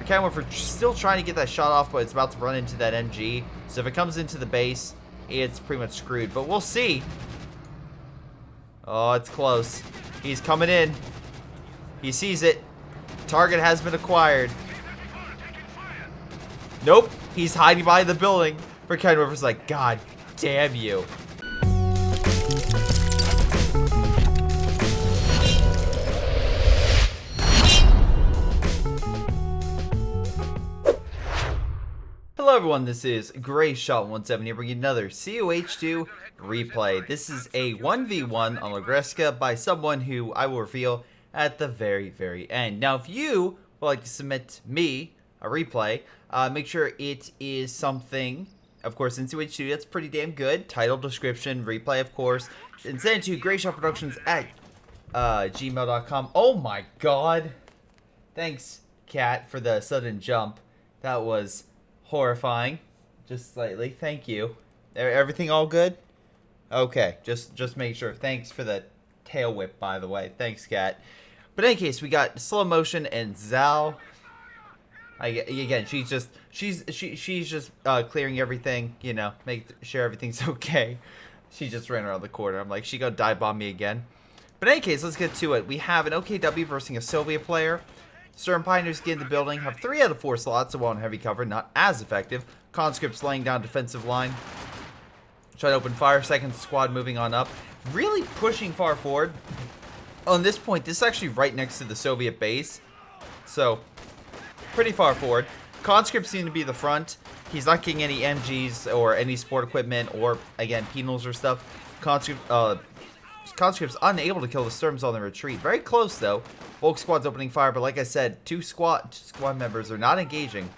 Kenworth still trying to get that shot off, but it's about to run into that MG. So if it comes into the base, it's pretty much screwed. But we'll see. Oh, it's close. He's coming in. He sees it. Target has been acquired. Nope. He's hiding behind the building. For Kenworth's like, God damn you. Hello everyone, this is Greyshot17 here bringing another COH2 replay. This is a 1v1 on Lagreska by someone who I will reveal at the very end. Now if you would like to submit me a replay, make sure it is something, of course, in COH2 that's pretty damn good. Title, description, replay, of course. And send it to greyshotproductions at gmail.com. Oh my god. Thanks, Cat, for the sudden jump. That was horrifying, just slightly. Thank you. Everything all good? Okay, just make sure. Thanks for the tail whip, by the way. Thanks, Cat. But in any case, we got slow motion and Zal. Again, she's just clearing everything, you know, make sure everything's okay. She just ran around the corner. I'm like, she gonna dive bomb me again. But in any case, let's get to it. We have an OKW versus a Soviet player. Certain pioneers get in the building, have 3 out of 4 slots, so while in heavy cover, not as effective. Conscripts laying down defensive line. Try to open fire, second squad moving on up. Really pushing far forward. On this point, this is actually right next to the Soviet base. So, pretty far forward. Conscripts seem to be the front. He's not getting any MGs or any sport equipment or, again, penals or stuff. Conscripts unable to kill the Sturms on the retreat. Very close, though. Volk squad's opening fire, but like I said, two squad members are not engaging.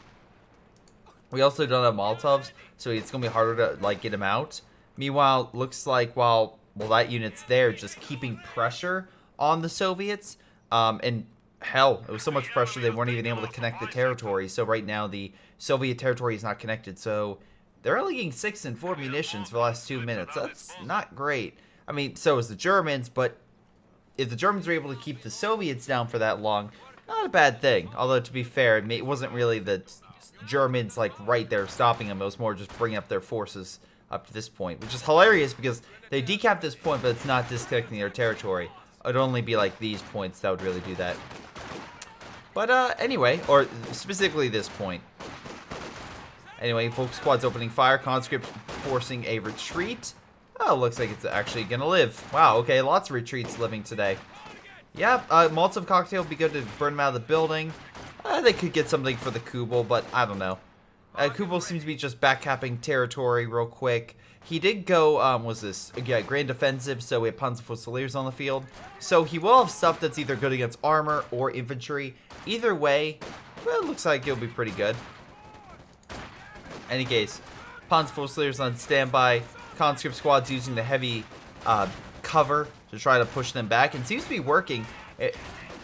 We also don't have Molotovs, so it's going to be harder to, like, get him out. Meanwhile, looks like while that unit's there, just keeping pressure on the Soviets. And hell, it was so much pressure they weren't even able to connect the territory. So right now, the Soviet territory is not connected. So they're only getting 6 and 4 munitions for the last 2 minutes. That's not great. I mean, so is the Germans, but if the Germans were able to keep the Soviets down for that long, not a bad thing. Although, to be fair, it wasn't really the Germans, like, right there stopping them. It was more just bringing up their forces up to this point, which is hilarious because they decapped this point, but it's not disconnecting their territory. It would only be, like, these points that would really do that. But, anyway, or specifically this point. Anyway, Volk squad's opening fire. Conscript forcing a retreat. Oh, looks like it's actually gonna live. Wow, okay, lots of retreats living today. Yeah, Molotov cocktail would be good to burn them out of the building. They could get something for the Kubel, but I don't know. Kubel seems to be just backcapping territory real quick. He did go, Grand Defensive, so we have Panzerfusiliers on the field. So he will have stuff that's either good against armor or infantry. Either way, well, it looks like it'll be pretty good. Any case, Panzerfusiliers on standby. Conscript squad's using the heavy cover to try to push them back, and seems to be working.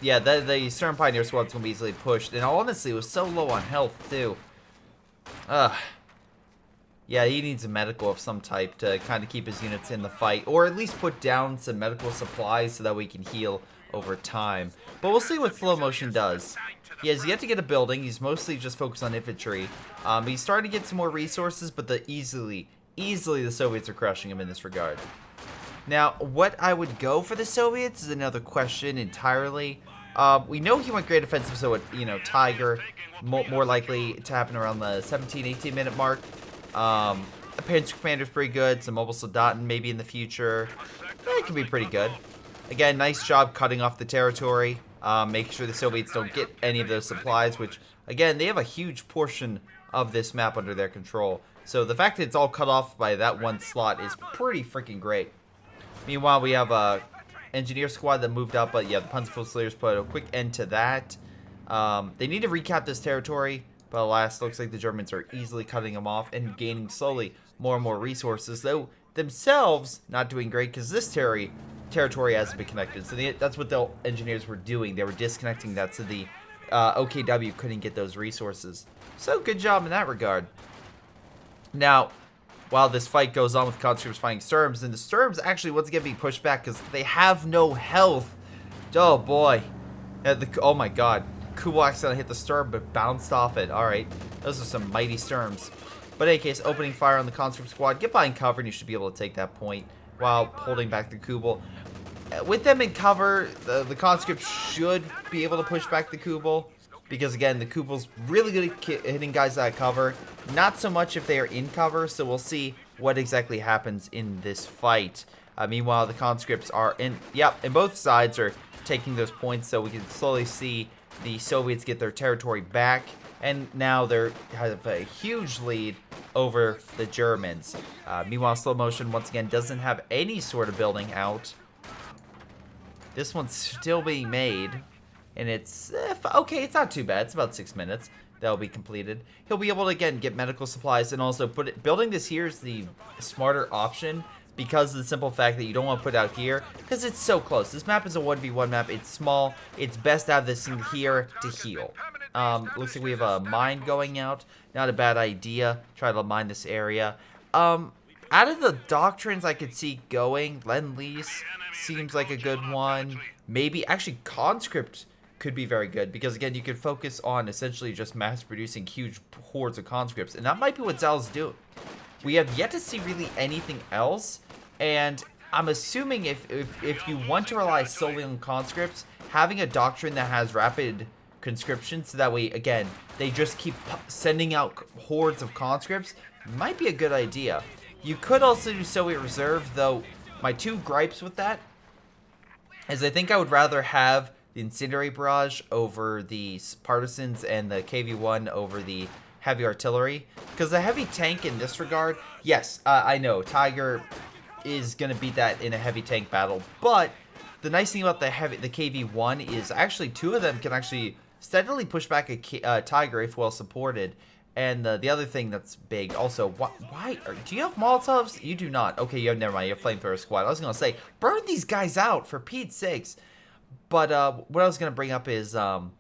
Yeah, the Stern Pioneer squad's going to be easily pushed, and honestly, it was so low on health, too. Yeah, he needs a medical of some type to kind of keep his units in the fight, or at least put down some medical supplies so that we can heal over time. But we'll see what slow motion does. He has yet to get a building. He's mostly just focused on infantry. He's starting to get some more resources, but easily the Soviets are crushing him in this regard. Now, what I would go for the Soviets is another question entirely. We know he went great offensive, so Tiger, more likely to happen around the 17-18 minute mark. Appearance commander's pretty good. Some mobile Soldaten maybe in the future. It could be pretty good. Again, nice job cutting off the territory. Making sure the Soviets don't get any of those supplies, which, again, they have a huge portion of this map under their control. So the fact that it's all cut off by that one slot is pretty freaking great. Meanwhile, we have a engineer squad that moved up, but yeah, the Panzerfusiliers put a quick end to that. They need to recap this territory, but alas, looks like the Germans are easily cutting them off and gaining slowly more and more resources, though themselves not doing great because this territory hasn't been connected. So that's what the engineers were doing. They were disconnecting that so the OKW couldn't get those resources. So good job in that regard. Now, while this fight goes on with conscripts fighting Sturms, and the Sturms actually once again being pushed back because they have no health. Oh boy. Oh my god. Kubel accidentally hit the sturm, but bounced off it. Alright, those are some mighty sturms. But in any case, opening fire on the conscript squad. Get behind cover and you should be able to take that point while holding back the Kubel. With them in cover, the conscript should be able to push back the Kubel. Because again, the Kubel's really good at hitting guys out of cover. Not so much if they are in cover, so we'll see what exactly happens in this fight. Meanwhile, the conscripts are in, and both sides are taking those points, so we can slowly see the Soviets get their territory back. And now they have a huge lead over the Germans. Meanwhile, slow motion, once again, doesn't have any sort of building out. This one's still being made. And it's, okay, it's not too bad. It's about 6 minutes. That'll be completed. He'll be able to, again, get medical supplies. And also, building this here is the smarter option. Because of the simple fact that you don't want to put it out here. Because it's so close. This map is a 1v1 map. It's small. It's best to have this thing here to heal. Looks like we have a mine going out. Not a bad idea. Try to mine this area. Out of the doctrines I could see going, Lend-Lease seems like a good one. Maybe, actually, Conscript could be very good. Because, again, you could focus on essentially just mass-producing huge hordes of conscripts. And that might be what Zal's doing. We have yet to see really anything else. And I'm assuming if you want to rely solely on conscripts, having a doctrine that has rapid conscription, so that way, again, they just keep sending out hordes of conscripts, might be a good idea. You could also do Soviet Reserve, though my two gripes with that is I think I would rather have the Incendiary Barrage over the Partisans and the KV-1 over the heavy artillery. Because the heavy tank in this regard, yes, I know, Tiger is going to beat that in a heavy tank battle, but the nice thing about the KV-1 is actually two of them can actually steadily push back a Tiger if well supported. And the other thing that's big, also, do you have Molotovs? You do not. Okay, never mind, you have Flamethrower Squad. I was going to say, burn these guys out, for Pete's sakes. But what I was going to bring up is, the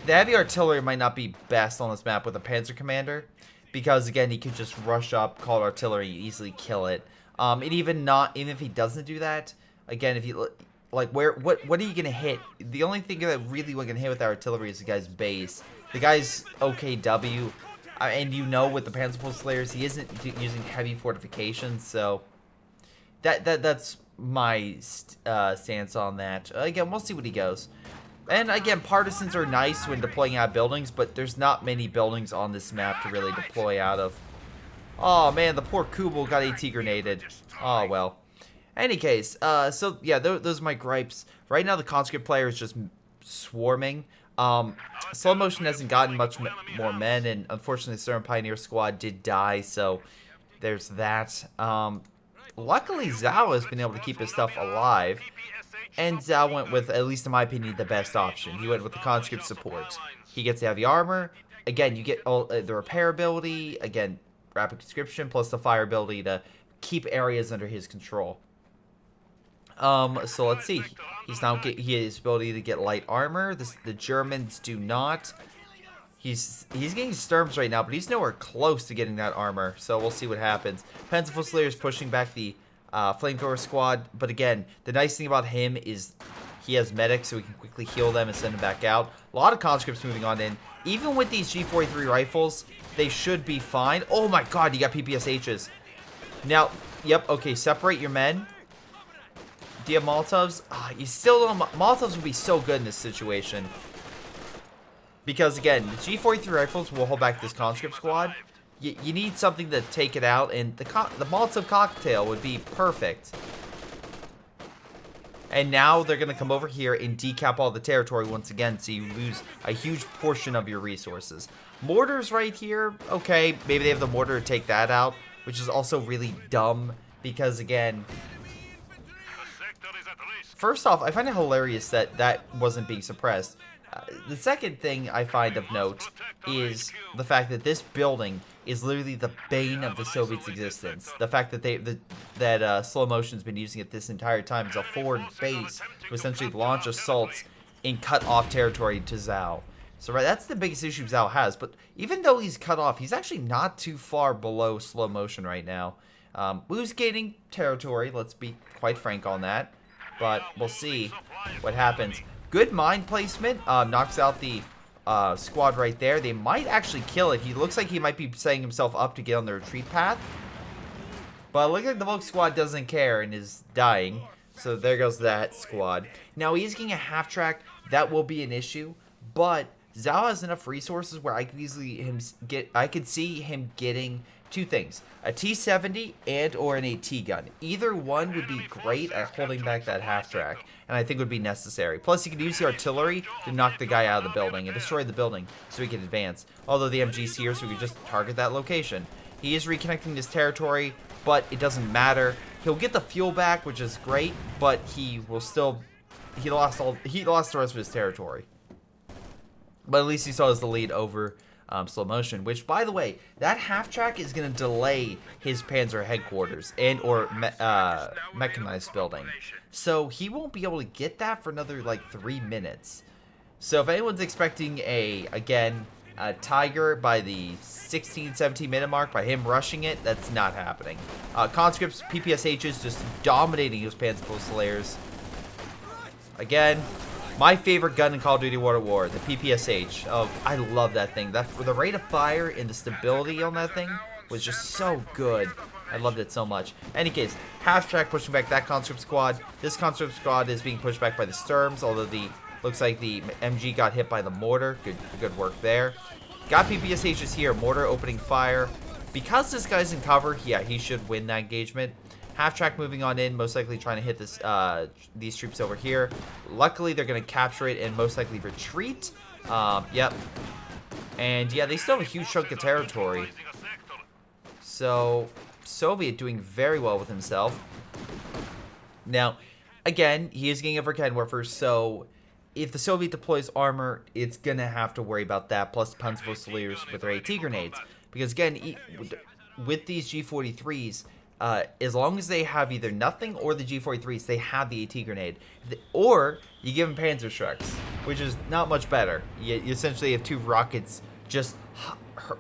heavy artillery might not be best on this map with a Panzer Commander. Because, again, he could just rush up, call artillery, easily kill it. And even if he doesn't do that, again, if you like, what are you gonna hit? The only thing that really we're gonna hit with artillery is the guy's base. The guy's OKW, and you know with the Panzerfull Slayers, he isn't using heavy fortifications, so that's my stance on that. Again, we'll see what he goes. And again, Partisans are nice when deploying out of buildings, but there's not many buildings on this map to really deploy out of. Oh man, the poor Kubel got AT grenaded. Oh well. Any case, so yeah, those are my gripes. Right now the conscript player is just swarming. Slow motion hasn't gotten much more men, and unfortunately the Southern Pioneer Squad did die, so there's that. Luckily Zhao has been able to keep his stuff alive, and Zhao went with, at least in my opinion, the best option. He went with the conscript support. He gets the heavy armor. Again, you get all the repair ability. Again, rapid conscription plus the fire ability to keep areas under his control. So let's see. He has ability to get light armor. The Germans do not. He's getting Sturms right now, but he's nowhere close to getting that armor. So we'll see what happens. Panzerfull Slayer is pushing back the Flamethrower Squad, but again, the nice thing about him is he has medics, so we can quickly heal them and send them back out. A lot of conscripts moving on in. Even with these G43 rifles, they should be fine. Oh my god, you got PPSHs. Now, yep, okay, separate your men. Do you have Molotovs? You still don't. Molotovs would be so good in this situation. Because again, the G43 rifles will hold back this conscript squad. You need something to take it out, and the Molotov cocktail would be perfect. And now they're going to come over here and decap all the territory once again, so you lose a huge portion of your resources. Mortars right here, okay, maybe they have the mortar to take that out, which is also really dumb, because again, first off, I find it hilarious that that wasn't being suppressed. The second thing I find of note is the fact that this building is literally the bane of the Soviets' existence. The fact that Slow Motion's been using it this entire time as a forward base to essentially launch assaults and cut off territory to Zhao. So right, that's the biggest issue Zhao has. But even though he's cut off, he's actually not too far below Slow Motion right now. Wu's gaining territory, let's be quite frank on that. But we'll see what happens. Good mine placement, knocks out the squad right there. They might actually kill it. He looks like he might be setting himself up to get on the retreat path. But look like the Volk squad doesn't care and is dying. So there goes that squad. Now he's getting a half track. That will be an issue. But Zhao has enough resources where I could easily see him getting two things: a T-70 and or an AT gun. Either one would be great at holding back that half track, and I think would be necessary. Plus, he could use the artillery to knock the guy out of the building and destroy the building so he can advance. Although the MG's here, so we could just target that location. He is reconnecting his territory, but it doesn't matter. He'll get the fuel back, which is great, but he will still he lost the rest of his territory. But at least he still has the lead over slow motion, which, by the way, that half track is going to delay his Panzer headquarters and or mechanized building. So he won't be able to get that for another, like, 3 minutes. So if anyone's expecting a Tiger by the 16-17 minute mark, by him rushing it, that's not happening. Conscripts, PPSHs just dominating those Panzer Fusiliers. Again, my favorite gun in Call of Duty World at War, the PPSH. Oh, I love that thing. The rate of fire and the stability on that thing was just so good. I loved it so much. Any case, half track pushing back that conscript squad. This conscript squad is being pushed back by the Sturms, although looks like the MG got hit by the mortar. Good work there. Got PPSHs here. Mortar opening fire. Because this guy's in cover, yeah, he should win that engagement. Half track moving on in, most likely trying to hit these troops over here. Luckily, they're going to capture it and most likely retreat. Yep. And yeah, they still have a huge chunk of territory. So, Soviet doing very well with himself. Now, again, he is getting a Verkenwerfer, so if the Soviet deploys armor, it's going to have to worry about that, plus the Panzerfusiliers with their AT grenades. Because again, with these G43s, as long as they have either nothing or the G43s, they have the AT grenade. Or you give them PanzerSharks, which is not much better. You essentially have two rockets just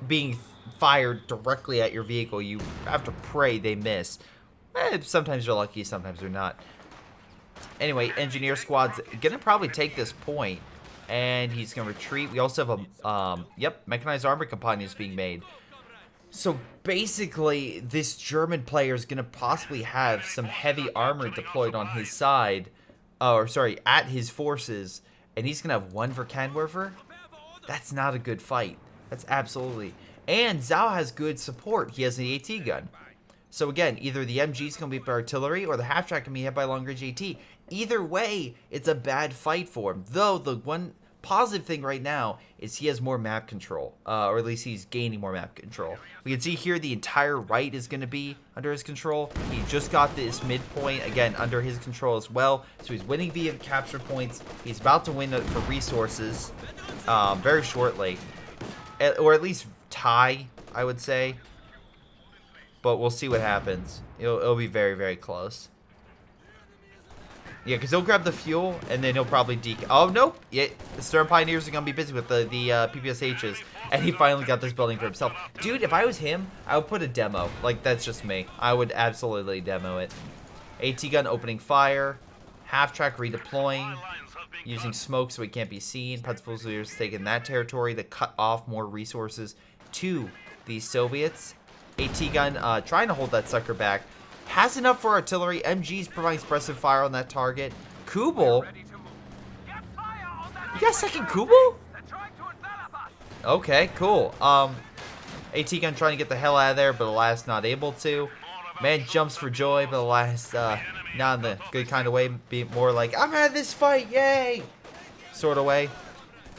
being fired directly at your vehicle. You have to pray they miss. Sometimes you're lucky, sometimes you're not. Anyway, engineer squad's gonna probably take this point, and he's gonna retreat. We also have a mechanized armor companions being made. So basically, this German player is gonna possibly have some heavy armor deployed on his side, at his forces, and he's gonna have one Verkenwerfer. That's not a good fight. That's absolutely. And Zhao has good support. He has an AT gun. So again, either the MG's going to be hit by artillery or the half-track can be hit by long-range AT. Either way, it's a bad fight for him. Though, the one positive thing right now is he has more map control. Or at least he's gaining more map control. We can see here the entire right is going to be under his control. He just got this midpoint, again, under his control as well. So he's winning via capture points. He's about to win for resources very shortly. Or at least tie, I would say. But we'll see what happens. It'll be very, very close. Yeah, because he'll grab the fuel, and then he'll probably Oh, nope. Yeah, the Sturm Pioneers are going to be busy with the PPSHs. And he finally got this building for himself. Dude, if I was him, I would put a demo. Like, that's just me. I would absolutely demo it. AT gun opening fire. Half-track redeploying. Using smoke so he can't be seen. Panzerfusiliers taking that territory to cut off more resources to the Soviets. AT gun trying to hold that sucker back. Has enough for artillery. MG's providing suppressive fire on that target. Kubel. You got second Kubel? Okay, cool. AT gun trying to get the hell out of there, but alas not able to. Man jumps for joy, but alas not in the good kind of way. Be more like, I'm out of this fight, yay! Sort of way.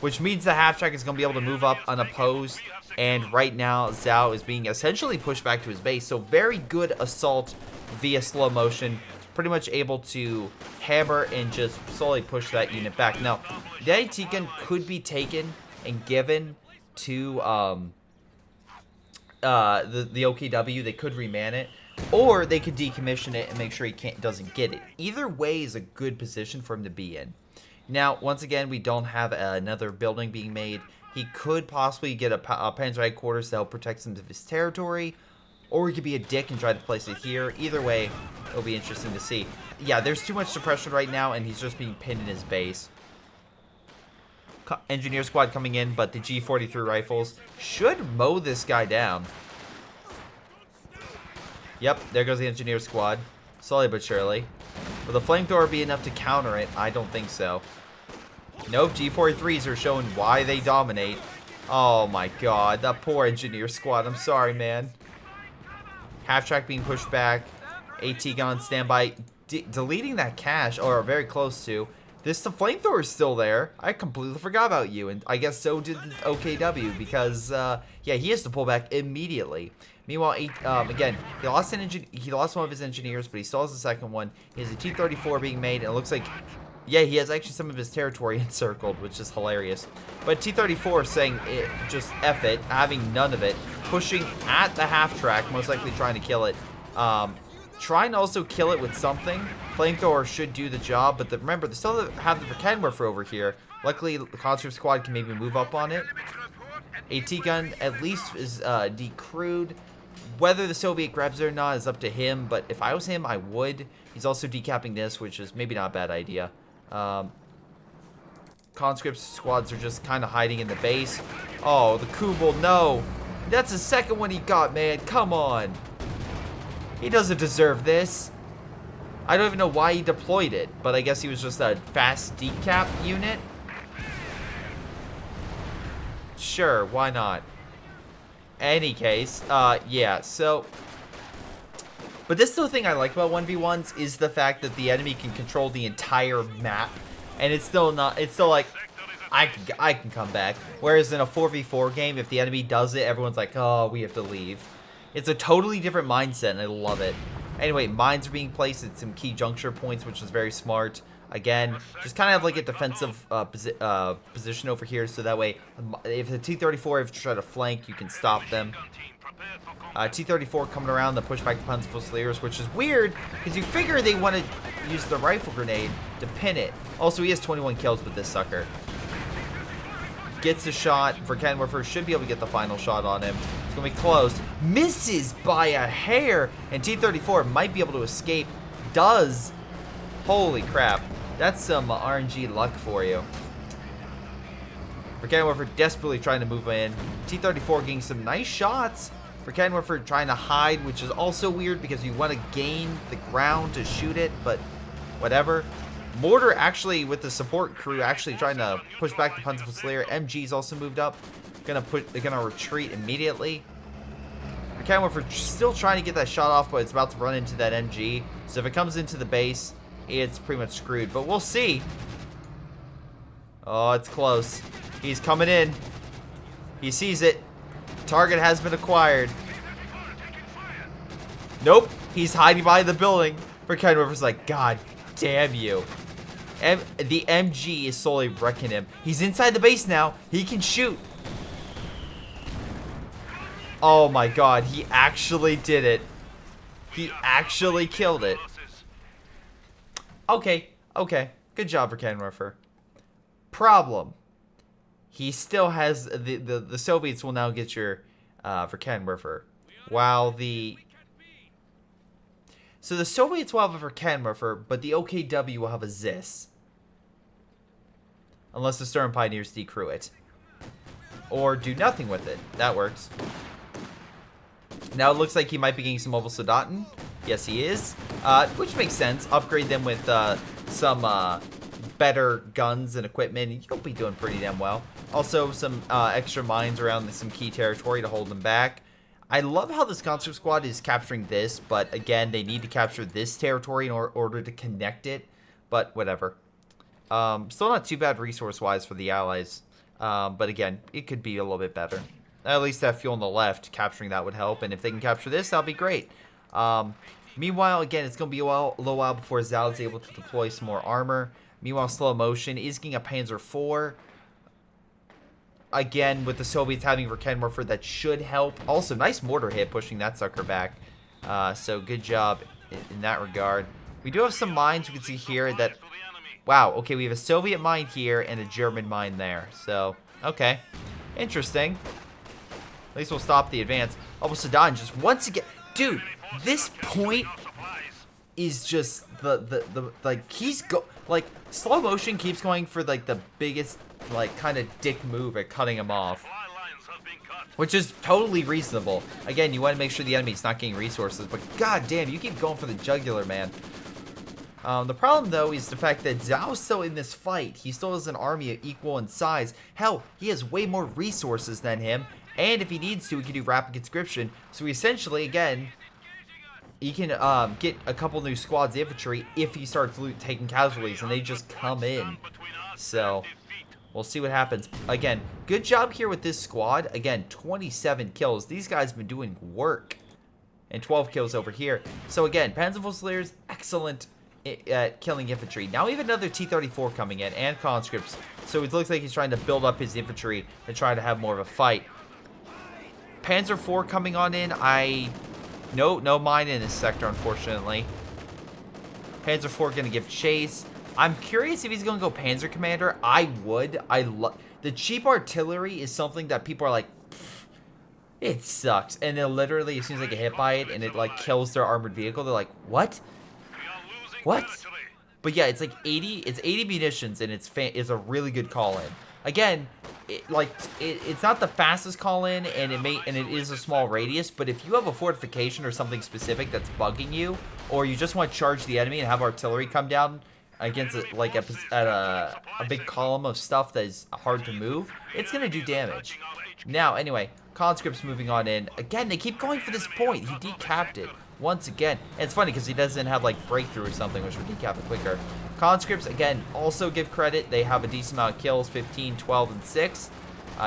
Which means the half-track is going to be able to move up unopposed. And right now, Zhao is being essentially pushed back to his base. So very good assault via slow motion. Pretty much able to hammer and just slowly push that unit back. Now, the AT gun could be taken and given to the OKW. They could reman it. Or they could decommission it and make sure he doesn't get it. Either way is a good position for him to be in. Now, once again, we don't have another building being made. He could possibly get a Panzer headquarters to help protect some of his territory. Or he could be a dick and try to place it here. Either way, it'll be interesting to see. Yeah, there's too much suppression right now, and he's just being pinned in his base. engineer squad coming in, but the G43 rifles should mow this guy down. Yep, there goes the engineer squad. Slowly but surely. Will the flamethrower be enough to counter it? I don't think so. Nope, G43s are showing why they dominate. Oh my god, that poor engineer squad. I'm sorry, man. Half-track being pushed back. AT gun on standby. Deleting that cache, or very close to. The flamethrower is still there. I completely forgot about you, and I guess so did OKW, because, yeah, he has to pull back immediately. Meanwhile, again, he lost one of his engineers, but he still has the second one. He has a T-34 being made, and it looks like, yeah, he has actually some of his territory encircled, which is hilarious. But T-34 saying, just F it, having none of it, pushing at the half-track, most likely trying to kill it. Trying to also kill it with something. Flamethrower should do the job, but remember, they still have the Verkenwerfer over here. Luckily, the Conscript Squad can maybe move up on it. AT gun at least is decrewed. Whether the Soviet grabs it or not is up to him, but if I was him, I would. He's also decapping this, which is maybe not a bad idea. Conscript squads are just kind of hiding in the base. Oh, the Kubel, no. That's the second one he got, man. Come on. He doesn't deserve this. I don't even know why he deployed it, but I guess he was just a fast decap unit. Sure, why not? Any case, yeah, so... But this is the thing I like about 1v1s, is the fact that the enemy can control the entire map, and it's still not, it's still like, I can come back. Whereas in a 4v4 game, if the enemy does it, everyone's like, oh, we have to leave. It's a totally different mindset, and I love it. Anyway, mines are being placed at some key juncture points, which is very smart. Again, just kind of have like a defensive position over here, so that way, if the T-34 have to try to flank, you can stop them. T-34 coming around the pushback to Panzer Fusiliers, which is weird, because you figure they want to use the rifle grenade to pin it. Also, he has 21 kills with this sucker. Gets a shot. Verkenwerfer should be able to get the final shot on him. It's going to be close. Misses by a hair. And T-34 might be able to escape. Does. Holy crap. That's some RNG luck for you. Verkenwerfer desperately trying to move in. T-34 getting some nice shots. Verkenwerfer trying to hide, which is also weird because you want to gain the ground to shoot it, but whatever. Mortar actually, with the support crew, actually trying to push back the Panzer Fusilier. MG's also moved up. They're gonna retreat immediately. Verkenwerfer still trying to get that shot off, but it's about to run into that MG. So if it comes into the base, it's pretty much screwed. But we'll see. Oh, it's close. He's coming in. He sees it. Target has been acquired. Nope. He's hiding behind the building. Verkenwerfer's like, God damn you. The MG is slowly wrecking him. He's inside the base now. He can shoot. Oh my god. He actually did it. He actually killed it. Okay. Okay. Good job, Verkenwerfer. Problem. He still has the Soviets will now get your Verkenwerfer, while so the Soviets will have a Verkenwerfer, but the OKW will have a Zis, unless the Sturm Pioneers decrew it or do nothing with it. That works. Now it looks like he might be getting some mobile Soldaten. Yes, he is, which makes sense. Upgrade them with some better guns and equipment. You'll be doing pretty damn well. Also, some extra mines around some key territory to hold them back. I love how this Conscript Squad is capturing this, but again, they need to capture this territory in order to connect it. But whatever. Still not too bad resource-wise for the Allies. But again, it could be a little bit better. At least that fuel on the left, capturing that would help. And if they can capture this, that'll be great. Meanwhile, again, it's going to be a little while before Zal is able to deploy some more armor. Meanwhile, Slow Motion is getting a Panzer IV. Again, with the Soviets having Verkenwerfer, that should help. Also, nice mortar hit pushing that sucker back. So good job in that regard. We do have some mines we can see here that... Wow, okay, we have a Soviet mine here and a German mine there. So, okay. Interesting. At least we'll stop the advance. Oh, Saddam just once again... Dude, this point is just like, he's like, Slow Motion keeps going for, like, the biggest like, kind of dick move at cutting him off. Which is totally reasonable. Again, you want to make sure the enemy's not getting resources, but god damn, you keep going for the jugular, man. The problem, though, is the fact that Zhao's still in this fight. He still has an army equal in size. Hell, he has way more resources than him, and if he needs to, he can do rapid conscription. So essentially, again, he can get a couple new squads of infantry if he starts taking casualties, and they just come in. So we'll see what happens. Again, good job here with this squad. Again, 27 kills. These guys have been doing work. And 12 kills over here. So again, Panzerfusiliers, excellent at killing infantry. Now we have another T-34 coming in, and conscripts. So it looks like he's trying to build up his infantry and try to have more of a fight. Panzer IV coming on in. No mine in this sector, unfortunately. Panzer IV going to give chase. I'm curious if he's going to go Panzer Commander. I would. The cheap artillery is something that people are like, it sucks. And then literally, as soon as they get hit by it and it like kills their armored vehicle, they're like, what? What? But yeah, it's like 80. It's 80 munitions, and it's a really good call-in. Again, it's not the fastest call-in, and it is a small radius. But if you have a fortification or something specific that's bugging you, or you just want to charge the enemy and have artillery come down against a big column of stuff that is hard to move, it's gonna do damage. Now, anyway, conscripts moving on in. Again, they keep going for this point. He decapped it once again. And it's funny because he doesn't have like breakthrough or something, which would decap it quicker. Conscripts, again, also give credit. They have a decent amount of kills, 15, 12, and 6.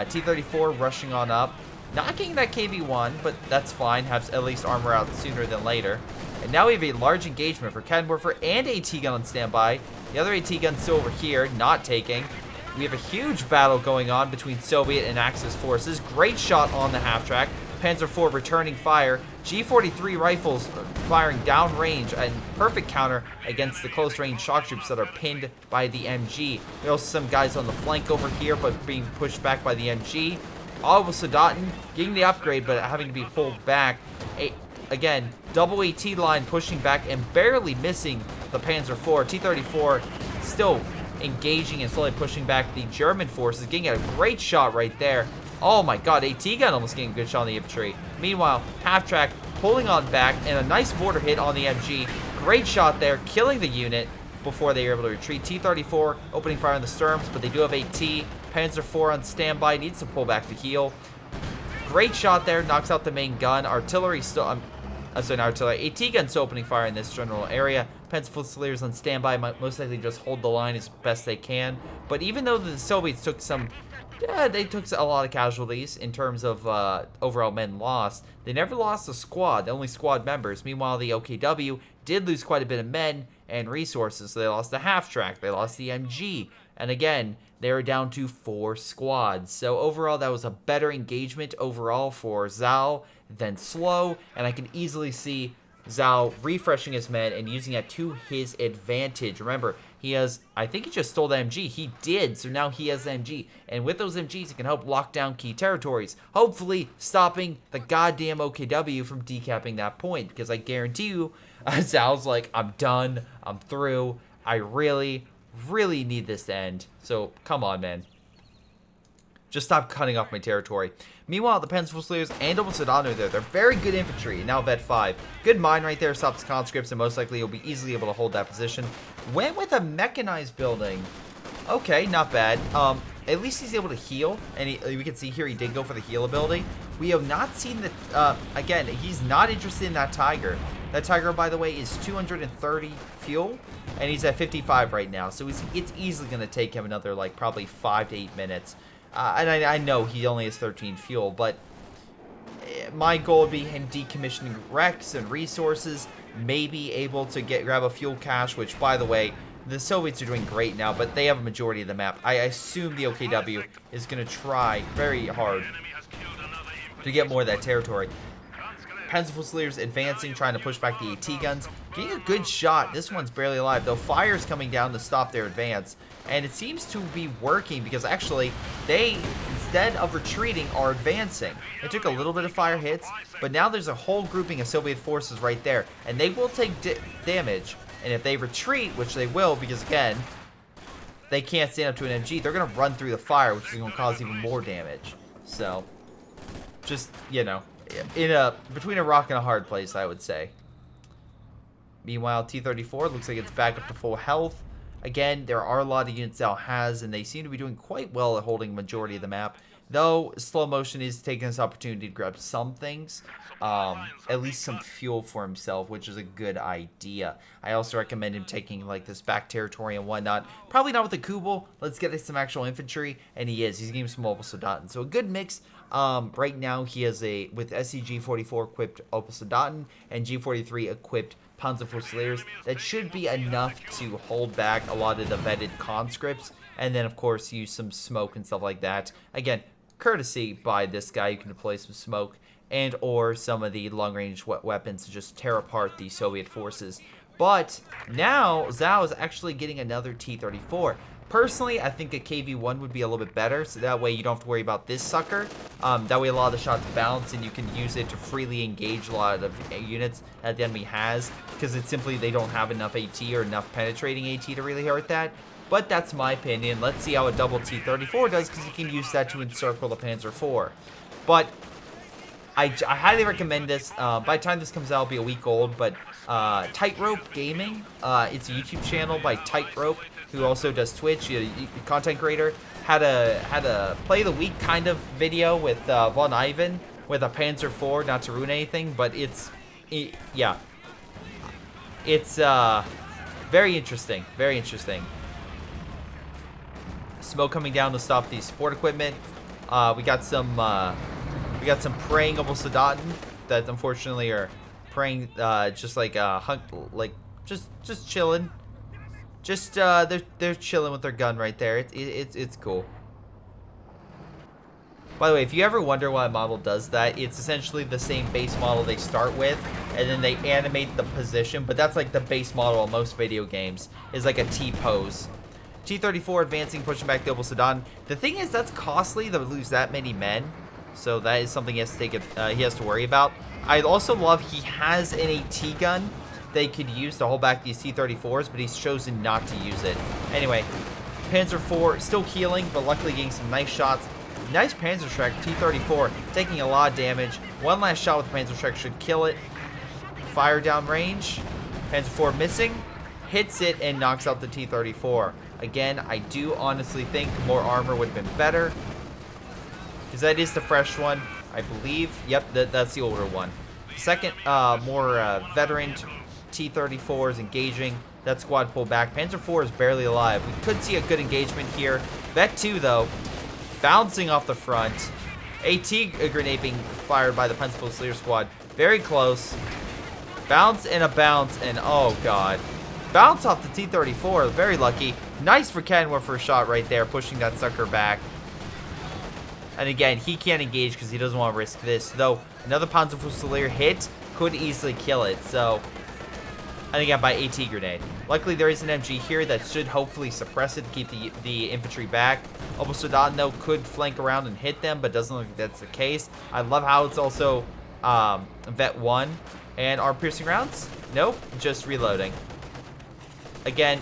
T-34 rushing on up. Not getting that KV-1, but that's fine. Has at least armor out sooner than later. And now we have a large engagement for Kenwerfer and AT gun on standby. The other AT gun still over here, not taking. We have a huge battle going on between Soviet and Axis forces. Greyshot on the half-track. Panzer IV returning fire. G43 rifles firing downrange and perfect counter against the close-range shock troops that are pinned by the MG. There are also some guys on the flank over here, but being pushed back by the MG. Ocwieja getting the upgrade, but having to be pulled back. Again, double AT line pushing back and barely missing the Panzer IV. T-34 still engaging and slowly pushing back the German forces, getting a great shot right there. Oh my god, AT gun almost getting a good shot on the infantry. Meanwhile, half-track pulling on back and a nice mortar hit on the MG. Great shot there, killing the unit before they were able to retreat. T-34 opening fire on the Sturms, but they do have AT. Panzer IV on standby, needs to pull back to heal. Great shot there, knocks out the main gun. Artillery still, sorry, not artillery. AT gun still opening fire in this general area. Panzerfusiliers on standby, might most likely just hold the line as best they can. But even though the Soviets took some, they took a lot of casualties in terms of overall men lost, they never lost a squad, only squad members. Meanwhile, the OKW did lose quite a bit of men and resources. So they lost the half-track, they lost the MG, and again, they were down to 4 squads. So overall, that was a better engagement overall for Zhao than Slow, and I can easily see Zhao refreshing his men and using that to his advantage. Remember, he has, I think he just stole the MG. He did, so now he has the MG. And with those MGs, he can help lock down key territories. Hopefully, stopping the goddamn OKW from decapping that point. Because I guarantee you, Zhao's like, I'm done. I'm through. I really need this to end. So, come on, man. Just stop cutting off my territory. Meanwhile, the Panzerfusiliers and Ocwieja are there. They're very good infantry. Now Vet 5. Good mine right there. Stops conscripts, and most likely you'll be easily able to hold that position. Went with a mechanized building. Okay, not bad. At least he's able to heal. And we can see here he did go for the heal ability. We have not seen the... again, he's not interested in that Tiger. That Tiger, by the way, is 230 fuel. And he's at 55 right now. So it's easily going to take him another, like, probably 5 to 8 minutes. And I know he only has 13 fuel, but my goal would be him decommissioning wrecks and resources, maybe able to grab a fuel cache, which, by the way, the Soviets are doing great now, but they have a majority of the map. I assume the OKW is going to try very hard to get more of that territory. Panzerfusiliers advancing, trying to push back the AT guns. Getting a good shot. This one's barely alive, though fire's coming down to stop their advance. And it seems to be working because actually they, instead of retreating, are advancing. It took a little bit of fire hits, but now there's a whole grouping of Soviet forces right there. And they will take damage. And if they retreat, which they will, because again, they can't stand up to an MG, they're going to run through the fire, which is going to cause even more damage. So, just, you know, between a rock and a hard place, I would say. Meanwhile, T-34 looks like it's back up to full health. Again, there are a lot of units Zal has, and they seem to be doing quite well at holding majority of the map. Though, slow motion is taking this opportunity to grab some things. At least some fuel for himself, which is a good idea. I also recommend him taking, like, this back territory and whatnot. Probably not with the Kubel. Let's get some actual infantry, and he is. He's getting some mobile Soldaten. So, a good mix. Right now, he has with SCG-44 equipped Opel Soldaten and G-43 equipped Panzerfusiliers. That should be enough to hold back a lot of the vetted conscripts, and then of course use some smoke and stuff like that. Again, courtesy by this guy, you can deploy some smoke and or some of the long-range weapons to just tear apart the Soviet forces. But now Zhao is actually getting another T-34. Personally, I think a KV-1 would be a little bit better, so that way you don't have to worry about this sucker. That way a lot of the shots bounce, and you can use it to freely engage a lot of units that the enemy has, because it's simply they don't have enough AT or enough penetrating AT to really hurt that. But that's my opinion. Let's see how a double T-34 does, because you can use that to encircle the Panzer IV. But I highly recommend this. By the time this comes out, it'll be a week old, but Tightrope Gaming, it's a YouTube channel by Tightrope, who also does Twitch, a content creator, had a play of the week kind of video with Von Ivan with a Panzer IV, not to ruin anything, but it's very interesting, very interesting. Smoke coming down to stop the support equipment. We got some praying Opel Soldaten that unfortunately are praying just like just chilling. Just they're chilling with their gun right there. It's cool. By the way, if you ever wonder why a model does that, it's essentially the same base model they start with, and then they animate the position. But that's like the base model of most video games, is like a T pose. T-34 advancing, pushing back the Opel Soldaten. The thing is, that's costly to lose that many men, so that is something he has to he has to worry about. I also love he has an AT gun they could use to hold back these T-34s, but he's chosen not to use it. Anyway, Panzer IV still healing, but luckily getting some nice shots. Nice PyroShark T-34 taking a lot of damage. One last shot with the PyroShark should kill it. Fire down range. Panzer IV missing. Hits it and knocks out the T-34. Again, I do honestly think more armor would have been better, because that is the fresh one, I believe. Yep, that's the older one. Second, more veteran T-34 is engaging. That squad pulled back. Panzer IV is barely alive. We could see a good engagement here. Vet 2, though, bouncing off the front. AT grenade being fired by the Panzerfusilier squad. Very close. Bounce and a bounce, and oh god. Bounce off the T-34. Very lucky. Nice for Kenwa for a shot right there, pushing that sucker back. And again, he can't engage because he doesn't want to risk this. Though, another Panzerfusilier hit could easily kill it. So, and again, by AT grenade. Luckily, there is an MG here that should hopefully suppress it to keep the infantry back. Opel Soldaten, though, could flank around and hit them, but doesn't look like that's the case. I love how it's also Vet 1. And arm piercing rounds? Nope, just reloading. Again,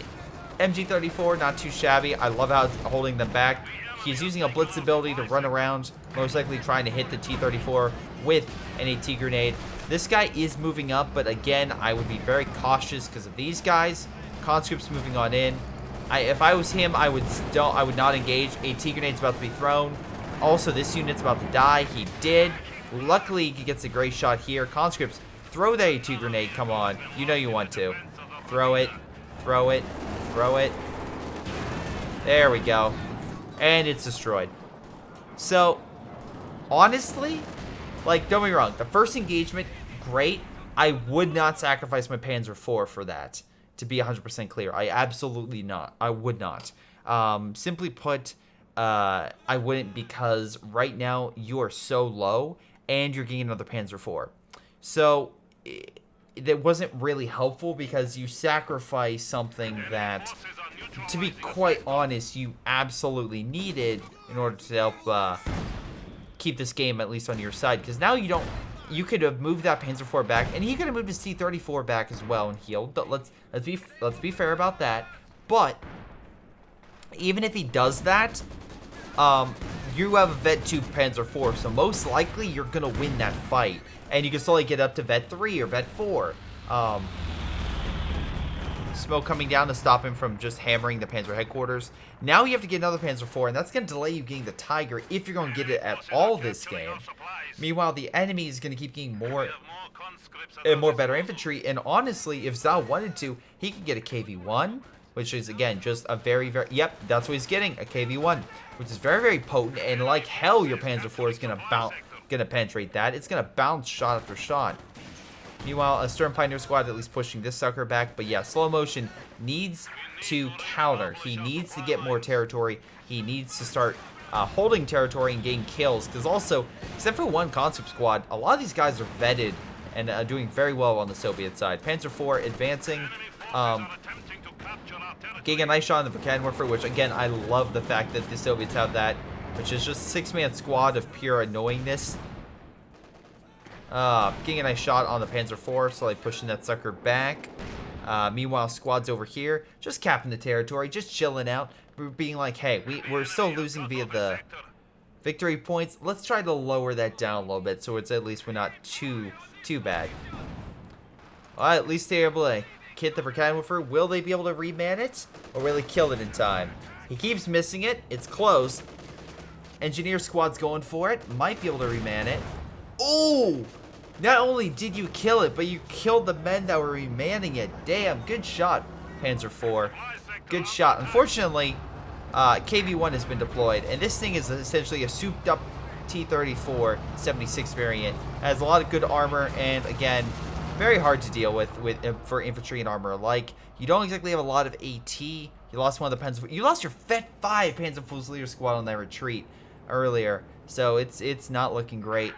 MG34, not too shabby. I love how it's holding them back. He's using a blitz ability to run around, most likely trying to hit the T-34 with an AT grenade. This guy is moving up, but again, I would be very cautious because of these guys. Conscripts moving on in. If I was him, I would not engage. AT grenade's about to be thrown. Also, this unit's about to die. He did. Luckily, he gets a Greyshot here. Conscripts, throw the AT grenade. Come on. You know you want to. Throw it. Throw it. Throw it. There we go. And it's destroyed. So, honestly, like, don't get me wrong. The first engagement, great. I would not sacrifice my Panzer IV for that. To be 100% clear. I absolutely not. I would not. Simply put, I wouldn't, because right now you are so low and you're getting another Panzer IV. So, that wasn't really helpful because you sacrifice something that, to be quite honest, you absolutely needed in order to help keep this game at least on your side. Because now you could have moved that Panzer IV back, and he could have moved his T-34 back as well and healed. But let's be fair about that. But even if he does that, you have a Vet 2 Panzer 4, so most likely you're gonna win that fight, and you can slowly get up to Vet 3 or Vet 4. Smoke coming down to stop him from just hammering the Panzer headquarters. Now you have to get another Panzer 4, and that's going to delay you getting the Tiger if you're going to get it at all this game. Meanwhile, the enemy is going to keep getting more and more better infantry, and honestly, if Zhao wanted to, he could get a KV-1, which is, again, just a very, yep, that's what he's getting, a KV-1, which is very, very potent, and like hell, your Panzer 4 is going to penetrate that. It's going to bounce shot after shot. Meanwhile, a Stern Pioneer squad at least pushing this sucker back. But yeah, Slow Motion needs to counter. He needs to get more territory. He needs to start holding territory and getting kills. Because also, except for one conscript squad, a lot of these guys are vetted and doing very well on the Soviet side. Panzer IV advancing. Getting a nice shot on the Verkanwerfer, which again, I love the fact that the Soviets have that. Which is just a 6-man squad of pure annoyingness. Getting a nice shot on the Panzer IV, slowly pushing that sucker back. Meanwhile, squads over here, just capping the territory, just chilling out. We're being like, hey, we're still losing via the victory points. Let's try to lower that down a little bit, so it's at least we're not too bad. Well, at least they're able to hit the Verkanwerfer. Will they be able to reman it, or will he kill it in time? He keeps missing it. It's close. Engineer squad's going for it. Might be able to reman it. Ooh! Not only did you kill it, but you killed the men that were remanning it. Damn, good shot, Panzer IV. Good shot. Unfortunately, KV-1 has been deployed, and this thing is essentially a souped-up T-34 76 variant. It has a lot of good armor, and again, very hard to deal with for infantry and armor alike. You don't exactly have a lot of AT. You lost one of the Panzer. You lost your Vet 5 Panzer Fusilier squad on that retreat earlier, so it's not looking great.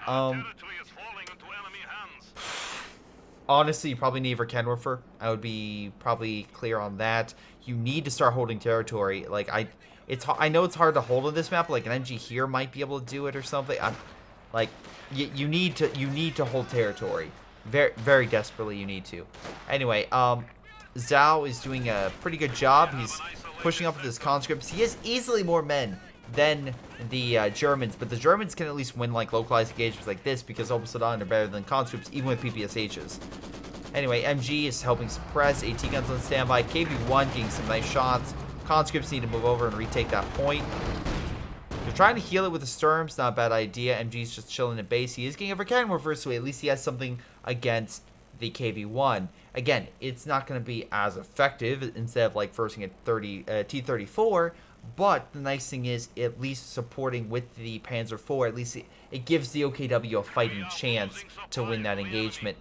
Honestly, you probably need Verkanwerfer. I would be probably clear on that. You need to start holding territory. Like I know it's hard to hold on this map. Like an MG here might be able to do it or something. You need to hold territory. Very, very desperately, you need to. Anyway, Zhao is doing a pretty good job. He's pushing up with his conscripts. He has easily more men than the Germans, but the Germans can at least win like localized engagements like this because Obelsudan are better than conscripts even with PPSHs. Anyway, MG is helping suppress. AT guns on standby. KV-1 getting some nice shots. Conscripts need to move over and retake that point. They're trying to heal it with the Sturms. Not a bad idea. MG's just chilling in base. He is getting a Verkanwerfer, so at least he has something against the KV-1. Again, it's not going to be as effective instead of like forcing a T-34. But the nice thing is, at least supporting with the Panzer IV, at least it gives the OKW a fighting chance to win that engagement.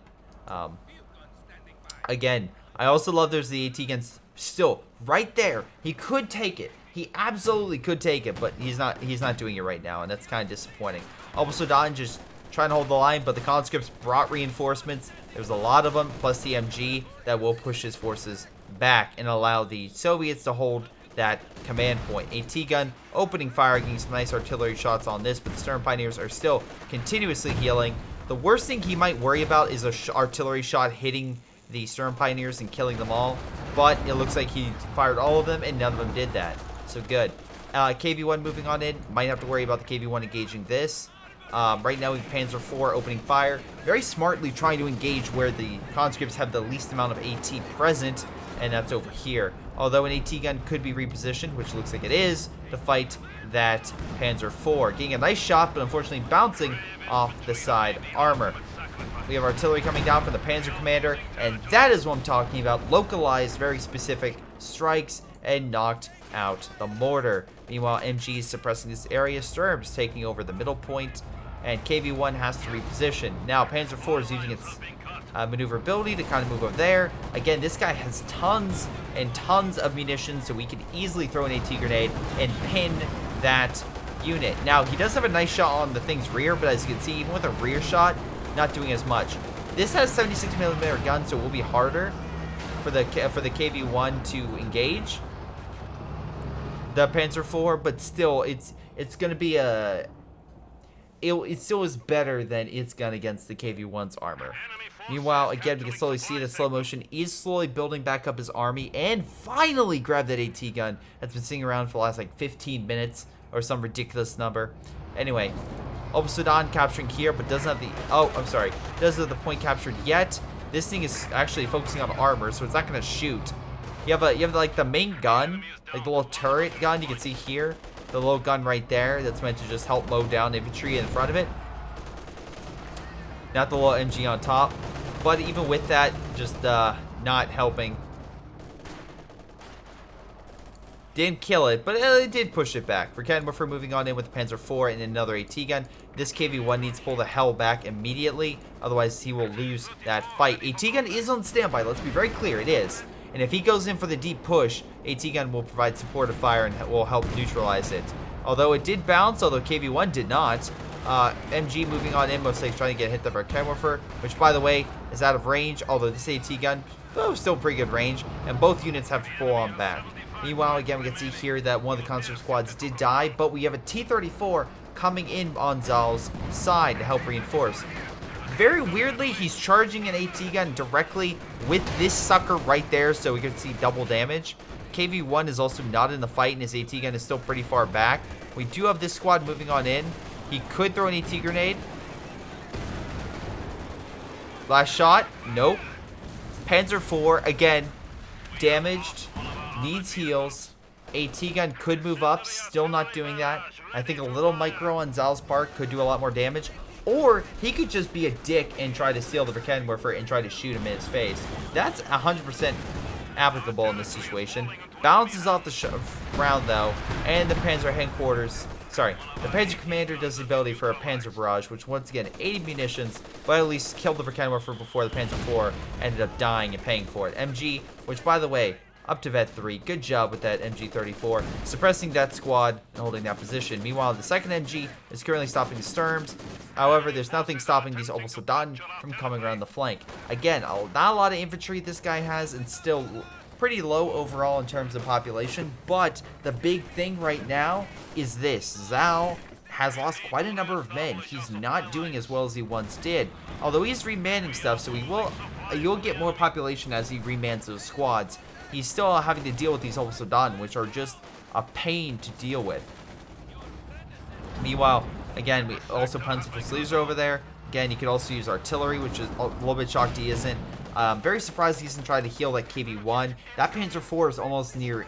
Again, I also love there's the AT guns still right there. He could take it. He absolutely could take it, but he's not doing it right now, and that's kind of disappointing. Obelsudan just trying to hold the line, but the conscripts brought reinforcements. There's a lot of them, plus the MG that will push his forces back and allow the Soviets to hold that command point. AT gun opening fire, getting some nice artillery shots on this, but the Stern Pioneers are still continuously healing. The worst thing he might worry about is a artillery shot hitting the Stern Pioneers and killing them all, but it looks like he fired all of them and none of them did that, so good. KV-1 moving on in, might have to worry about the KV-1 engaging this. Right now we have Panzer IV opening fire, very smartly trying to engage where the conscripts have the least amount of AT present, and that's over here. Although an AT gun could be repositioned, which looks like it is, to fight that Panzer IV. Getting a nice shot, but unfortunately bouncing off the side armor. We have artillery coming down from the Panzer Commander, and that is what I'm talking about. Localized, very specific strikes, and knocked out the mortar. Meanwhile, MG is suppressing this area. Sturms taking over the middle point, and KV-1 has to reposition. Now, Panzer IV is using its maneuverability to kind of move over there. Again, this guy has tons and tons of munitions, so we can easily throw an AT grenade and pin that unit. Now, he does have a nice shot on the thing's rear, but as you can see, even with a rear shot, not doing as much. This has 76mm gun, so it will be harder for the KV-1 to engage the Panzer IV, but still, it's going to be a... It still is better than its gun against the KV-1's armor. Meanwhile, again, we can slowly see the slow motion. He's slowly building back up his army and finally grabbed that AT gun that's been sitting around for the last like 15 minutes or some ridiculous number. Anyway, Obsidian capturing here, but doesn't have the... Oh, I'm sorry. Doesn't have the point captured yet. This thing is actually focusing on armor, so it's not going to shoot. You have like the main gun, like the little turret gun you can see here. The little gun right there that's meant to just help mow down infantry in front of it. Not the little MG on top. But even with that, just not helping. Didn't kill it, but it did push it back. For Kenwerfer moving on in with the Panzer IV and another AT gun. This KV-1 needs to pull the hell back immediately. Otherwise, he will lose that fight. AT gun is on standby. Let's be very clear. It is. And if he goes in for the deep push, AT gun will provide supportive fire and will help neutralize it. Although it did bounce, although KV-1 did not. MG moving on in, most likely trying to get hit by Kenwerfer, which, by the way, is out of range. Although this AT gun, still pretty good range. And both units have to pull on back. Meanwhile, again, we can see here that one of the conscript squads did die, but we have a T-34 coming in on Zal's side to help reinforce. Very weirdly, he's charging an AT gun directly with this sucker right there, so we can see double damage. KV-1 is also not in the fight, and his AT gun is still pretty far back. We do have this squad moving on in. He could throw an AT grenade. Last shot. Nope. Panzer IV, again, damaged. Needs heals. AT gun could move up. Still not doing that. I think a little micro on Zal's part could do a lot more damage. Or he could just be a dick and try to steal the Verkenwerfer and try to shoot him in his face. That's 100% applicable in this situation. Bounces off the ground though. And the Panzer headquarters... Sorry, the Panzer Commander does the ability for a Panzer Barrage, which once again, 80 munitions, but at least killed the Verkenwerfer before the Panzer IV ended up dying and paying for it. MG, which by the way, up to Vet 3. Good job with that MG-34, suppressing that squad and holding that position. Meanwhile, the second MG is currently stopping the Sturms. However, there's nothing stopping these Obersoldaten from coming around the flank. Again, not a lot of infantry this guy has, and still pretty low overall in terms of population. But the big thing right now is this. Zal has lost quite a number of men. He's not doing as well as he once did. Although he's remanning stuff, so you'll get more population as he remans those squads. He's still having to deal with these Obersoldaten, which are just a pain to deal with. Meanwhile, again, we also Panzerfusiliers over there. Again, you could also use artillery, which is a little bit shocked he isn't. Very surprised he isn't trying to heal that KV-1. That Panzer IV is almost near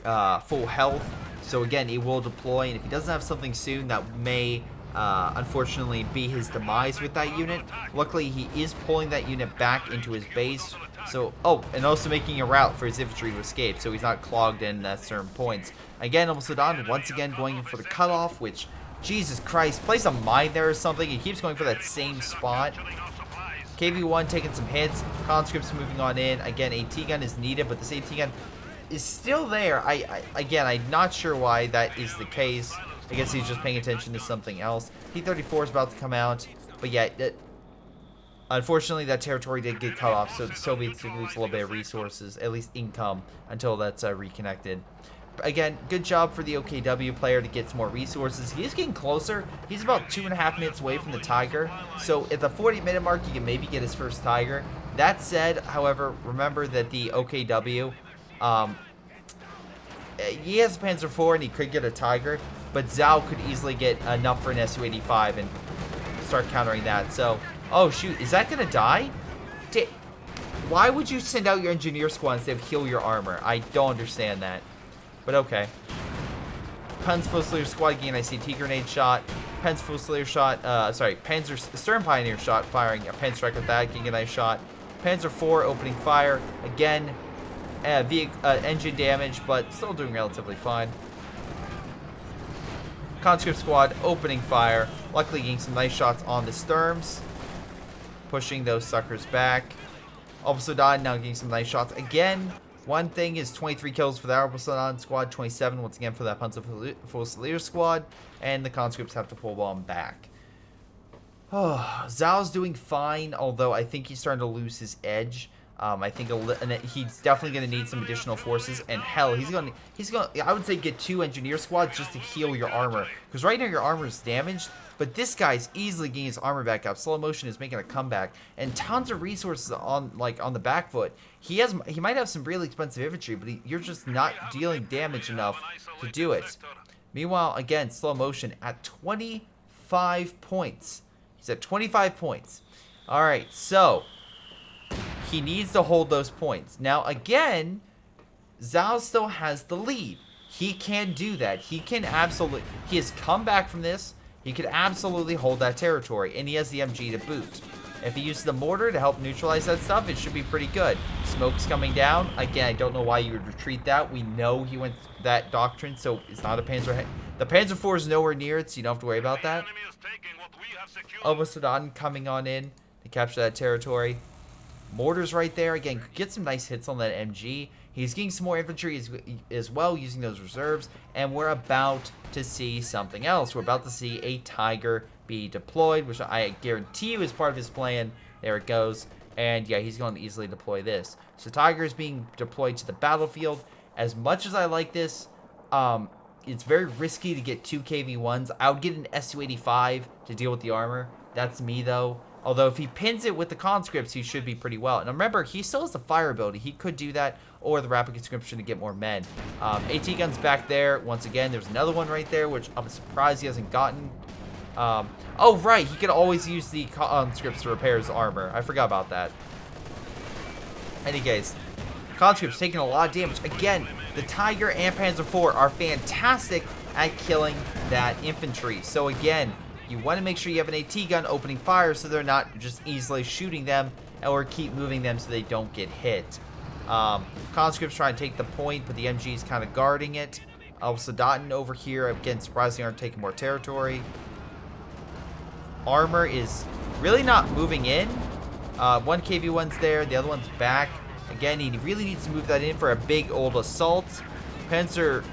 full health. So again, it will deploy. And if he doesn't have something soon, that may unfortunately be his demise with that unit. Luckily, he is pulling that unit back into his base. So, and also making a route for his infantry to escape, so he's not clogged in at certain points. Again, Obersoldaten once again going for the cutoff, which, Jesus Christ, place a mine there or something. He keeps going for that same spot. KV-1 taking some hits. Conscripts moving on in. Again, AT gun is needed, but this AT gun is still there. Again, I'm not sure why that is the case. I guess he's just paying attention to something else. T-34 is about to come out, but yeah, unfortunately, that territory did get cut off, so the Soviets did lose a little bit of resources, at least income, until that's reconnected. Again, good job for the OKW player to get some more resources. He is getting closer. He's about 2.5 minutes away from the Tiger, so at the 40-minute mark, he can maybe get his first Tiger. That said, however, remember that the OKW, he has a Panzer IV and he could get a Tiger, but Zal could easily get enough for an Su-85 and start countering that. So, oh shoot, is that gonna die? Why would you send out your engineer squad instead of heal your armor? I don't understand that. But okay. Panzerfusilier squad getting an ICT grenade shot. Panzerfusilier shot, Panzer Stern Pioneer shot firing a Panzer Strike with that, getting a nice shot. Panzer IV opening fire. Again, engine damage, but still doing relatively fine. Conscript squad opening fire. Luckily getting some nice shots on the Sturms. Pushing those suckers back. Obersoldaten now getting some nice shots. Again, one thing is 23 kills for the Obersoldaten squad, 27 once again for that Panzerfusilier squad, and the conscripts have to pull bomb back. Zal's doing fine, although I think he's starting to lose his edge. I think he's definitely going to need some additional forces, and hell, he's going to, I would say, get 2 engineer squads just to heal your armor, because right now your armor is damaged, but this guy's easily getting his armor back up. Slow motion is making a comeback, and tons of resources on the back foot. He might have some really expensive infantry, but you're just not dealing damage enough to do it. Meanwhile, again, slow motion at 25 points. He's at 25 points. All right, so he needs to hold those points. Now, again, Zhao still has the lead. He can do that. He has come back from this. He could absolutely hold that territory, and he has the MG to boot. If he uses the mortar to help neutralize that stuff, it should be pretty good. Smoke's coming down. Again, I don't know why you would retreat that. We know he went that doctrine, so it's not a Panzer. The Panzer IV is nowhere near it, so you don't have to worry about that. Mustaach coming on in to capture that territory. Mortar's right there. Again, get some nice hits on that MG. He's getting some more infantry as well, using those reserves. And we're about to see something else. We're about to see a Tiger be deployed, which I guarantee you is part of his plan. There it goes. And yeah, he's going to easily deploy this. So Tiger is being deployed to the battlefield. As much as I like this, it's very risky to get 2 KV-1s. I would get an Su-85 to deal with the armor. That's me, though. Although if he pins it with the conscripts, he should be pretty well. And remember, he still has the fire ability. He could do that, or the rapid conscription to get more men. AT guns back there. Once again, there's another one right there, which I'm surprised he hasn't gotten. Oh, right. He could always use the conscripts to repair his armor. I forgot about that. Any case, conscripts taking a lot of damage. Again, the Tiger and Panzer IV are fantastic at killing that infantry. So again, you want to make sure you have an AT gun opening fire so they're not just easily shooting them, or keep moving them so they don't get hit. Conscripts trying to take the point, but the MG is kind of guarding it. Mustaach over here, again, surprisingly aren't taking more territory. Armor is really not moving in. 1 KV-1's there, the other one's back. Again, he really needs to move that in for a big old assault. Panzer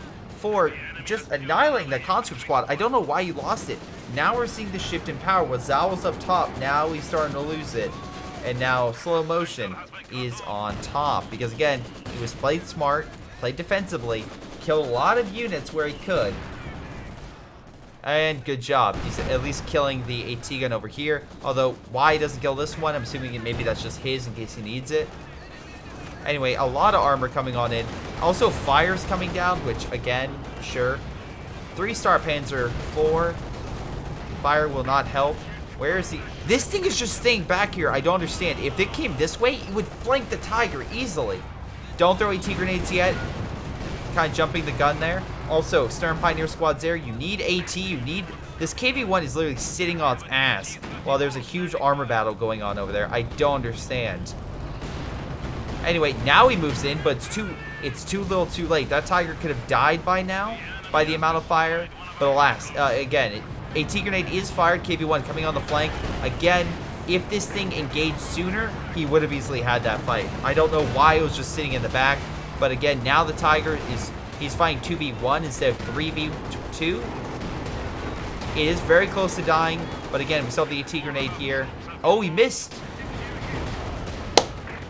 IV just annihilating that conscript squad. I don't know why he lost it. Now we're seeing the shift in power. When Zhao was up top, now he's starting to lose it. And now slow motion is on top. Because again, he was played smart, played defensively, killed a lot of units where he could. And good job. He's at least killing the AT gun over here. Although, why he doesn't kill this one, I'm assuming maybe that's just his in case he needs it. Anyway, a lot of armor coming on in. Also, fire's coming down, which, again, sure. 3-star Panzer IV. Fire will not help. Where is he? This thing is just staying back here. I don't understand. If it came this way, it would flank the Tiger easily. Don't throw AT grenades yet. Kind of jumping the gun there. Also, Stern Pioneer squads there. You need AT. You need... This KV-1 is literally sitting on its ass while there's a huge armor battle going on over there. I don't understand. Anyway, now he moves in, but it's too little too late. That Tiger could have died by now by the amount of fire. But alas, again, AT grenade is fired. KV-1 coming on the flank. Again, if this thing engaged sooner, he would have easily had that fight. I don't know why it was just sitting in the back. But again, now the Tiger he's fighting 2v1 instead of 3v2. It is very close to dying. But again, we still have the AT grenade here. Oh, he missed.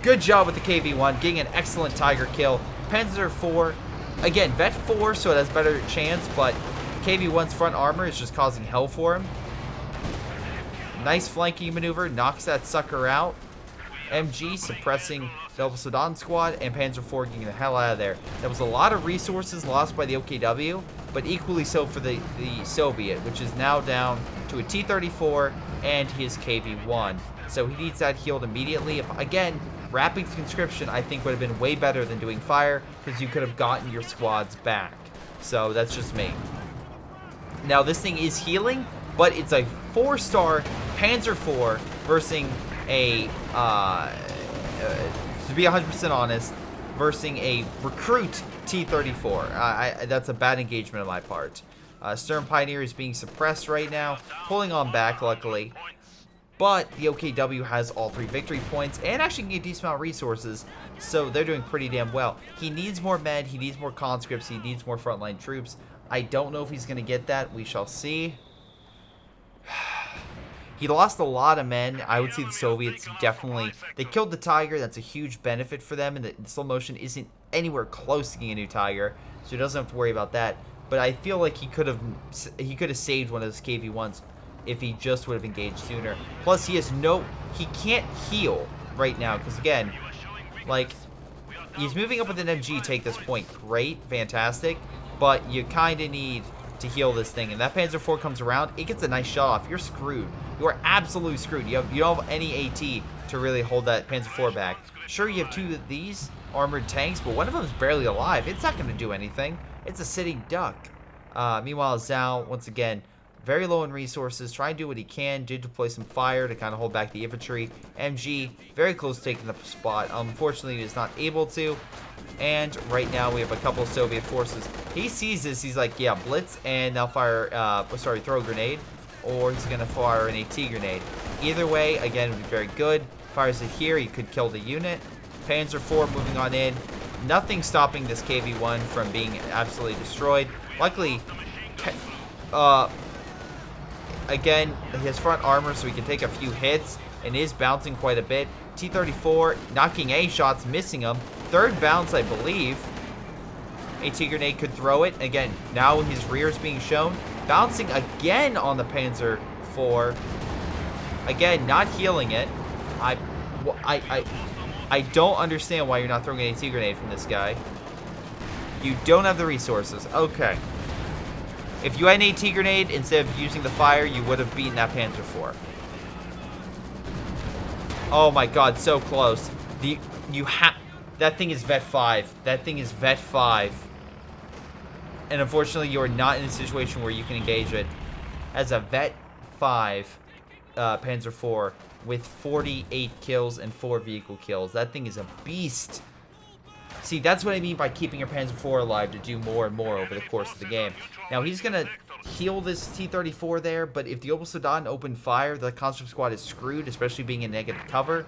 Good job with the KV-1, getting an excellent Tiger kill. Panzer IV, again, Vet 4, so it has better chance, but KV-1's front armor is just causing hell for him. Nice flanking maneuver, knocks that sucker out. MG suppressing the Mustaach squad, and Panzer IV getting the hell out of there. There was a lot of resources lost by the OKW, but equally so for the Soviet, which is now down to a T-34 and his KV-1. So he needs that healed immediately. Again, rapid conscription, I think, would have been way better than doing fire, because you could have gotten your squads back. So that's just me. Now, this thing is healing, but it's a 4-star Panzer IV versus a, to be 100% honest, versus a recruit T-34. That's a bad engagement on my part. Stern Pioneer is being suppressed right now, pulling on back, luckily. But the OKW has all 3 victory points and actually can get a decent amount of resources, so they're doing pretty damn well. He needs more men, he needs more conscripts, he needs more frontline troops. I don't know if he's going to get that. We shall see. He lost a lot of men. I would say the Soviets definitely, they killed the Tiger. That's a huge benefit for them, and the slow motion isn't anywhere close to getting a new Tiger, so he doesn't have to worry about that. But I feel like he could have saved one of those KV-1s if he just would have engaged sooner. Plus, he can't heal right now, because again, like, he's moving up with an MG, take this point. Great, fantastic, but you kind of need to heal this thing, and that Panzer IV comes around, it gets a nice shot off. You're screwed. You are absolutely screwed. You don't have any AT to really hold that Panzer IV back. Sure, you have 2 of these armored tanks, but one of them is barely alive. It's not going to do anything. It's a sitting duck. Meanwhile, Zhao, once again, very low in resources, trying to do what he can, did deploy some fire to kind of hold back the infantry. MG, very close to taking the spot. Unfortunately, he is not able to. And right now, we have a couple of Soviet forces. He sees this, he's like, yeah, blitz, and now fire, throw a grenade, or he's going to fire an AT grenade. Either way, again, would be very good. Fires it here, he could kill the unit. Panzer IV moving on in. Nothing stopping this KV-1 from being absolutely destroyed. Luckily, again, he has front armor, so he can take a few hits, and is bouncing quite a bit. T-34 knocking A shots, missing them. Third bounce, I believe. AT grenade could throw it. Again, now his rear is being shown. Bouncing again on the Panzer IV. Again, not healing it. I don't understand why you're not throwing an AT grenade from this guy. You don't have the resources. Okay. If you had an AT grenade, instead of using the fire, you would have beaten that Panzer IV. Oh my god, so close. That thing is Vet 5. That thing is Vet 5. And unfortunately, you are not in a situation where you can engage it. As a Vet 5 Panzer IV with 48 kills and 4 vehicle kills. That thing is a beast. See, that's what I mean by keeping your Panzer IV alive to do more and more over the course of the game. Now, he's going to heal this T-34 there, but if the Obersoldaten open fire, the conscript squad is screwed, especially being in negative cover.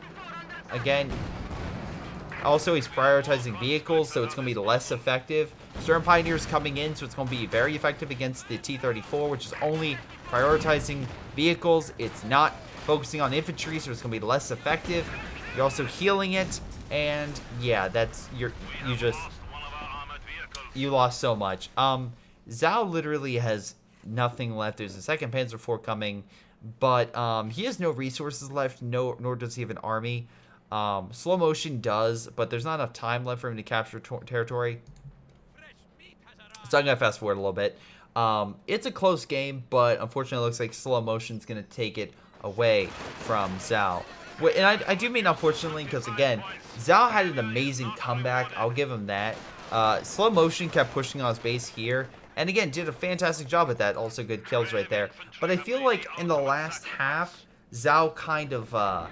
Again, also, he's prioritizing vehicles, so it's going to be less effective. Stern Pioneers coming in, so it's going to be very effective against the T-34, which is only prioritizing vehicles. It's not focusing on infantry, so it's going to be less effective. You're also healing it, and yeah, that's you lost so much. Zhao literally has nothing left. There's a second Panzer IV coming, but he has no resources left. Nor does he have an army. Slow motion does, but there's not enough time left for him to capture territory. So I'm gonna fast forward a little bit. It's a close game, but unfortunately, it looks like slow motion's gonna take it away from Zhao. And I do mean unfortunately, because again, Zhao had an amazing comeback. I'll give him that. Slow motion kept pushing on his base here, and again, did a fantastic job at that. Also good kills right there. But I feel like in the last half, Zhao kind of, the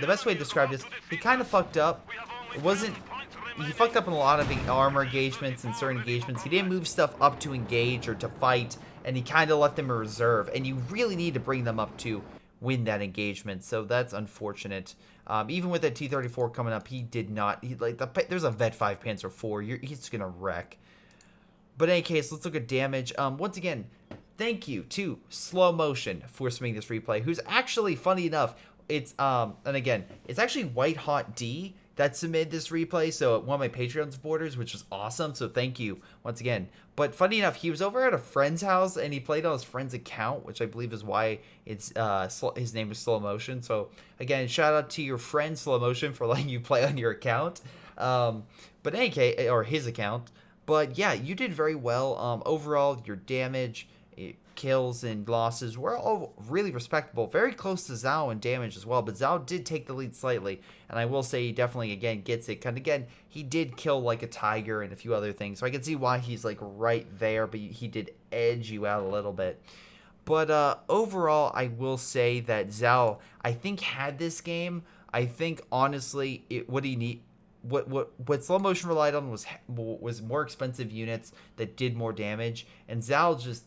best way to describe this, he kind of fucked up. He fucked up in a lot of armor engagements and certain engagements. He didn't move stuff up to engage or to fight, and he kind of left them in reserve. And you really need to bring them up to win that engagement, so that's unfortunate. Even with that T-34 coming up, he did not. There's a Vet 5 Panzer IV. He's gonna wreck. But in any case, let's look at damage. Once again, thank you to Slow Motion for submitting this replay. Who's actually, funny enough, it's and again, it's actually White Hot D that submitted this replay. So one of my Patreon supporters, which is awesome. So thank you once again. But funny enough, he was over at a friend's house and he played on his friend's account, which I believe is why it's his name is Slow Motion. So again, shout out to your friend Slow Motion for letting you play on your account. But in any case, or his account. But yeah, you did very well. Overall, your damage, kills, and losses were all really respectable. Very close to Zhao in damage as well, but Zhao did take the lead slightly. And I will say he definitely, again, gets it. And again, he did kill like a tiger and a few other things. So I can see why he's like right there, but he did edge you out a little bit. But overall, I will say that Zhao, I think, had this game. I think, honestly, what Slow Motion relied on was more expensive units that did more damage, and Zhao just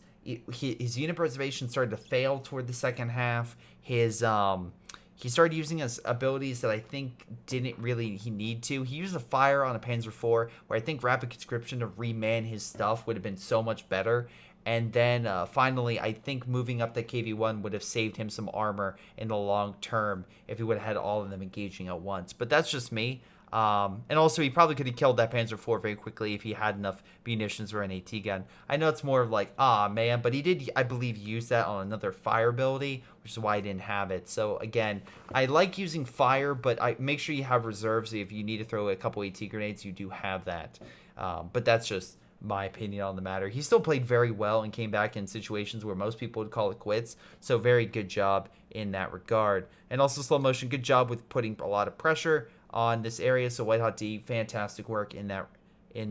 his unit preservation started to fail toward the second half. He started using his abilities that I think didn't really need to. He used a fire on a Panzer IV, where I think rapid conscription to reman his stuff would have been so much better. And then finally, I think moving up the KV1 would have saved him some armor in the long term if he would have had all of them engaging at once. But that's just me. And also, he probably could have killed that Panzer IV very quickly if he had enough munitions for an AT gun. I know it's more of like, man, but he did, I believe, use that on another fire ability, which is why I didn't have it. So again, I like using fire, but I make sure you have reserves. So if you need to throw a couple AT grenades, you do have that. But that's just my opinion on the matter. He still played very well and came back in situations where most people would call it quits. So very good job in that regard. And also slow motion, good job with putting a lot of pressure on this area. So White Hot D, fantastic work in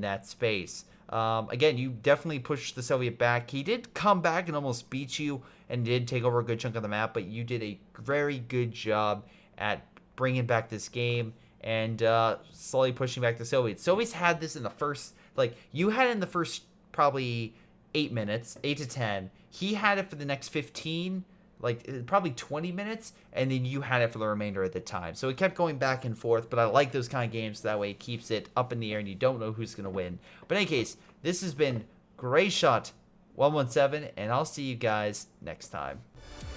that space. Again, you definitely pushed the Soviet back. He did come back and almost beat you and did take over a good chunk of the map, but you did a very good job at bringing back this game and slowly pushing back the Soviets. Soviets had this in the first, like, you had it in the first probably 8 minutes, 8 to 10. He had it for the next 15, like probably 20 minutes, and then you had it for the remainder of the time. So it kept going back and forth, but I like those kind of games. That way it keeps it up in the air and you don't know who's going to win. But in any case, this has been Greyshot117, and I'll see you guys next time.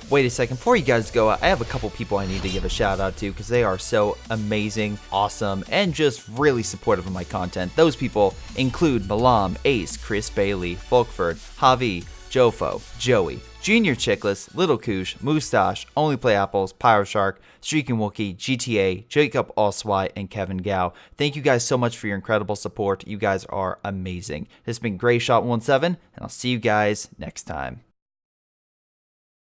Wait a second, before you guys go, I have a couple people I need to give a shout out to because they are so amazing, awesome, and just really supportive of my content. Those people include Milam, Ace, Chris Bailey, Folkvard, Javi, Jfoe, Joey, jrchicklis, Little Koosh, Mustaach, Onlyplayapples, PyroShark, Streakingwookie, GTA, Jakub, Ocwieja, and Kevin Gao. Thank you guys so much for your incredible support. You guys are amazing. This has been Greyshot17, and I'll see you guys next time.